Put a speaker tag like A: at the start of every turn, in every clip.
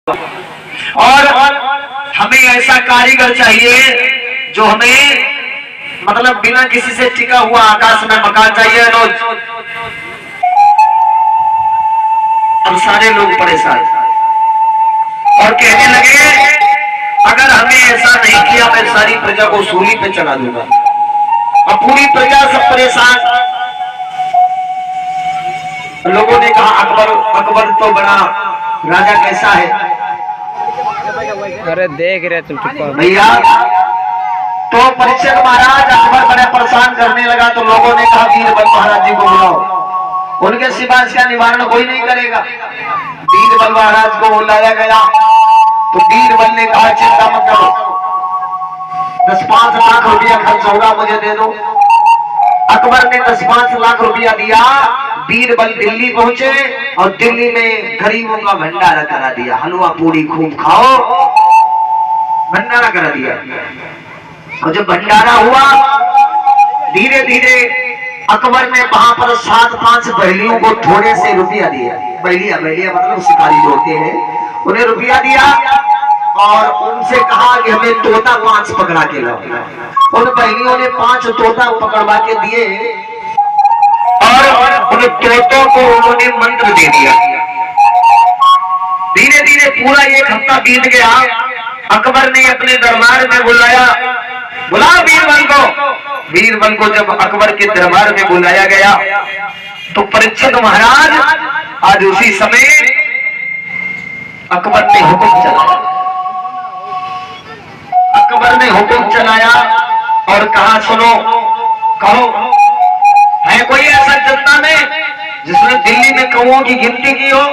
A: और हमें ऐसा कारीगर चाहिए जो हमें मतलब बिना किसी से टिका हुआ आकाश में मकान चाहिए रोज। अब सारे लोग परेशान और कहने लगे अगर हमें ऐसा नहीं किया मैं सारी प्रजा को सूली पे चढ़ा दूंगा। अब पूरी प्रजा सब परेशान। लोगों ने कहा अकबर तो बड़ा राजा कैसा है।
B: अरे देख रहे तुम
A: भैया तो परीक्षित महाराज अकबर बड़े परेशान करने लगा तो लोगों ने कहा बीरबल महाराज जी को बुलाओ, उनके सिवा इसका निवारण कोई नहीं करेगा। बीरबल महाराज को बुलाया गया तो बीरबल ने कहा चिंता मत करो, 10-5 लाख रुपया खर्च होगा मुझे दे दो। अकबर ने 10-5 लाख रुपया दिया। बीरबल दिल्ली पहुंचे और दिल्ली में गरीबों का भंडारा करा दिया। हलवा पूरी खूब खाओ, भंडारा करा दिया। और जब भंडारा हुआ धीरे धीरे अकबर ने वहां पर 7-5 बहलियों को थोड़े से रुपया दिया। बहलिया मतलब शिकारी जो होते हैं उन्हें रुपया दिया और उनसे कहा कि हमें तोता 5 पकड़ा के लाओ। उन बहलियों ने 5 तोता पकड़वा के दिए और उन तोतों को उन्होंने मंत्र दे दिया। धीरे धीरे पूरा 1 हफ्ता बीत गया। अकबर ने अपने दरबार में बुलाया, बुलाओ बीरबल को। बीरबल को जब अकबर के दरबार में बुलाया गया तो परीक्षित महाराज आज उसी समय अकबर ने हुक्म चलाया। अकबर ने हुक्म चलाया और कहा सुनो, कहो है कोई ऐसा जनता में जिसने दिल्ली में कौओं की गिनती की हो।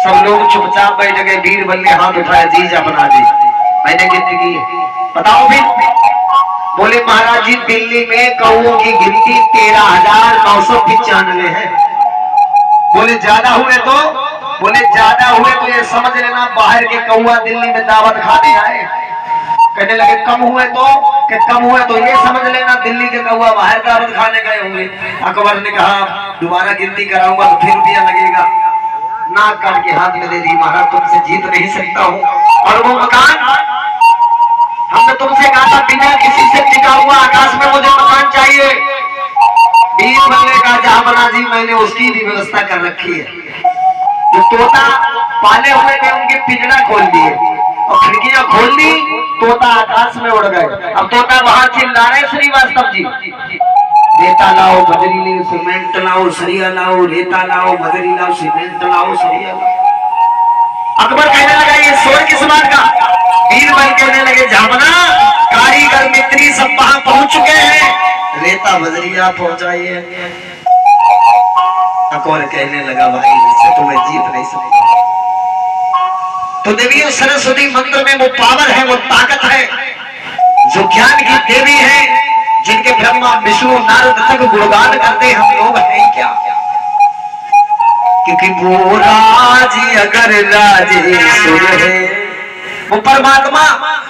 A: सब लोग चुपचाप बैठ गए। बीरबल ने हाथ उठाया, जी बना जी मैंने गिनती की है, बताओ भी। बोले महाराज जी दिल्ली में कौओं की गिनती 13,995 है। बोले ज्यादा हुए तो? बोले ज्यादा हुए तो ये समझ लेना बाहर के कौआ दिल्ली में दावत खाने आए। कहने लगे कम हुए तो? कि कम हुए तो ये समझ लेना दिल्ली के कौआ बाहर दावत खाने गए होंगे। अकबर ने कहा दोबारा गिनती कराऊंगा तो फिर रुपया लगेगा। नाक काट के हाथ में दे दी, महाराज तुमसे जीत नहीं सकता हूँ। और वो मकान हमने तुमसे कहा था बिना किसी से टिका हुआ आकाश में मुझे मकान चाहिए। बीरबल ने कहा जहां बना जी मैंने उसकी भी व्यवस्था कर रखी है। जो तोता पाले हुए थे उनके पिंजरा खोल दिए और खिड़कियां खोल दी, तोता आकाश में उड़ गए। अब तोता वहां चिल्ला रहे श्रीवास्तव जी रेता लाओ बजरी लाओ सीमेंट लाओ सरिया लाओ, रेता लाओ बजरी लाओ सीमेंट लाओ सरिया लाओ। अकबर कहने लगा ये शोर किस बात का? बीरबल कहने लगे झामना कारीगर मित्री सब वहां पहुंच चुके हैं, रेता बजरिया पहुंचाइए। अकबर कहने लगा भाई इससे तो मैं जीत नहीं सकता। तो देवी सरस्वती मंत्र में वो पावर है, वो ताकत है जो ज्ञान की देवी है, जिनके ब्रह्मा विष्णु नारद तक गुणगान करते हम लोग हैं क्या? क्योंकि वो राज अगर राजेश्वर है, वो परमात्मा,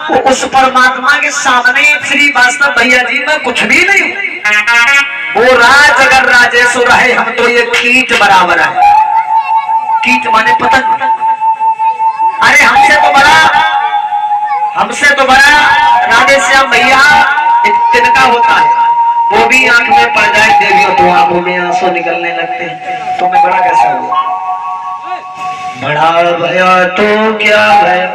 A: वो उस परमात्मा के सामने श्रीवास्तव भैया जी मैं कुछ भी नहीं हूं। वो राज अगर राजेश्वर है, हम तो ये कीट बराबर है। कीट माने पतंग। अरे हमसे तो बड़ा राधेश्याम भैया एक तिनका होता है, वो भी आंख में पड़ जाए देवियों तो आंखों में आंसू निकलने लगते हैं। तो मैं बड़ा कैसा हुआ? बड़ा भया तो क्या भया,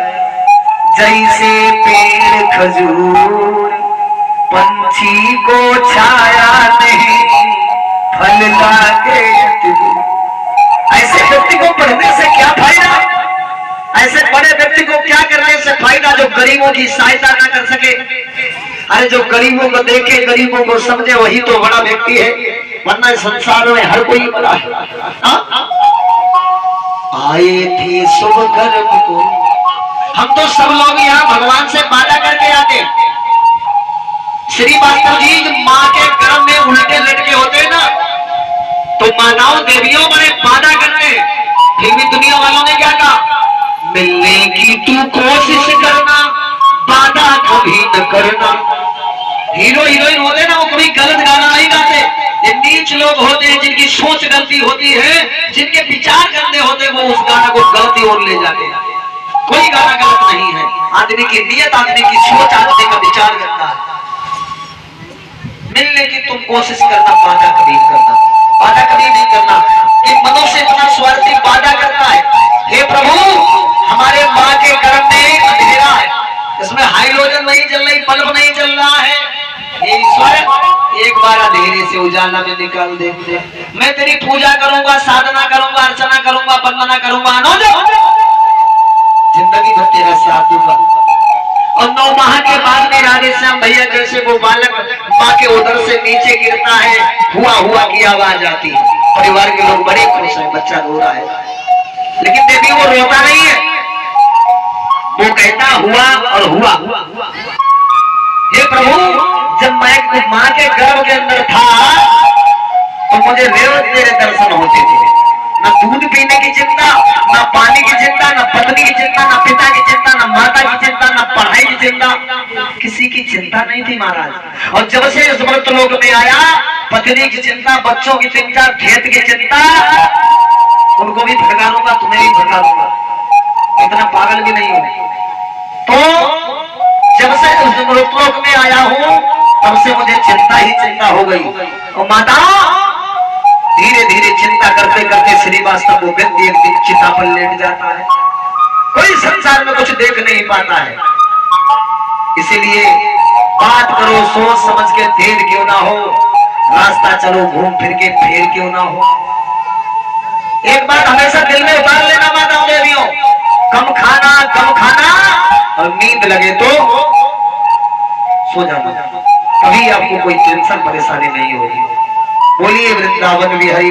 A: जैसे पेड़ खजूर पंछी को छाया नहीं फल लागे। ऐसे व्यक्ति को पढ़ने से क्या फायदा? ऐसे बड़े व्यक्ति को क्या करने से फायदा जो गरीबों की सहायता ना कर सके? अरे जो गरीबों को देखे, गरीबों को समझे, वही तो बड़ा व्यक्ति है, वरना संसार में हर कोई बड़ा है। आए थे शुभ कर्म को, हम तो सब लोग यहाँ भगवान से वादा करके आते। श्रीवास्तव जी माँ के गर्भ में उल्टे लटके होते ना, तो माताओं देवियों बड़े वादा करते, फिर भी दुनिया वालों ने क्या कहा? मिलने की तू कोशिश करना, वादा कभी न करना। हीरो हीरोइन होते ना, वो कभी गलत गाना नहीं गाते। ये नीच लोग होते हैं जिनकी सोच गलती होती है, जिनके विचार गंदे होते हैं, वो उस गाना को गलती ओर ले जाते हैं। कोई गाना गलत नहीं है। आदमी की नियत, आदमी की सोच, आदमी का विचार गंदा है। मिलने की तुम कोशिश करना, वादा कभी करना, वादा कभी नहीं करना। कि मनुष्य इतना स्वार्थी वादा करता है, हे प्रभु हमारे माँ के गर्भ में अंधेरा है, इसमें हाइड्रोजन नहीं चल रही, बल्ब नहीं चल रहा है, ये ईश्वर एक बार अंधेरे से उजाला में निकाल दे। मैं तेरी पूजा करूंगा, साधना करूंगा, अर्चना करूंगा, वंदना करूंगा, जिंदगी भर तेरा साथ दूंगा। और 9 माह के बाद में राधेश्याम भैया जैसे वो बालक माँ के उदर से नीचे गिरता है, हुआ हुआ की आवाज आती है, परिवार के लोग बड़े खुश हैं, बच्चा रो रहा है, लेकिन देवी वो रोता नहीं है, वो कहता हुआ और हुआ। हे प्रभु जब मैं माँ के गर्भ के अंदर था तो मुझे रोज तेरे दर्शन होते थे, न दूध पीने की चिंता, न पानी की चिंता, न पत्नी की चिंता, न पिता की चिंता, न माता की चिंता, न पढ़ाई की चिंता, किसी की चिंता नहीं थी महाराज। और जब से इस मृत लोक में आया, पत्नी की चिंता, बच्चों की चिंता, खेत की चिंता, उनको भी भड़का दूंगा, तुम्हें भी भड़का दूंगा, इतना पागल भी नहीं हूं। तो जब से उस मृत लोक में आया हूं तब से मुझे चिंता ही चिंता हो गई। और माता धीरे धीरे चिंता करते करते श्रीवास्तव वो व्यक्ति एक दिन चिता पर लेट जाता है, कोई संसार में कुछ देख नहीं पाता है। इसीलिए बात करो सोच समझ के, देर क्यों ना हो, रास्ता चलो घूम फिर के, फेर क्यों ना हो। एक बात हमेशा दिल में उतार लेना माताओं देवियों, कम खाना और नींद लगे तो सो जाना, कभी आपको कोई टेंशन परेशानी नहीं होगी। बोलिए वृंदावन बिहारी।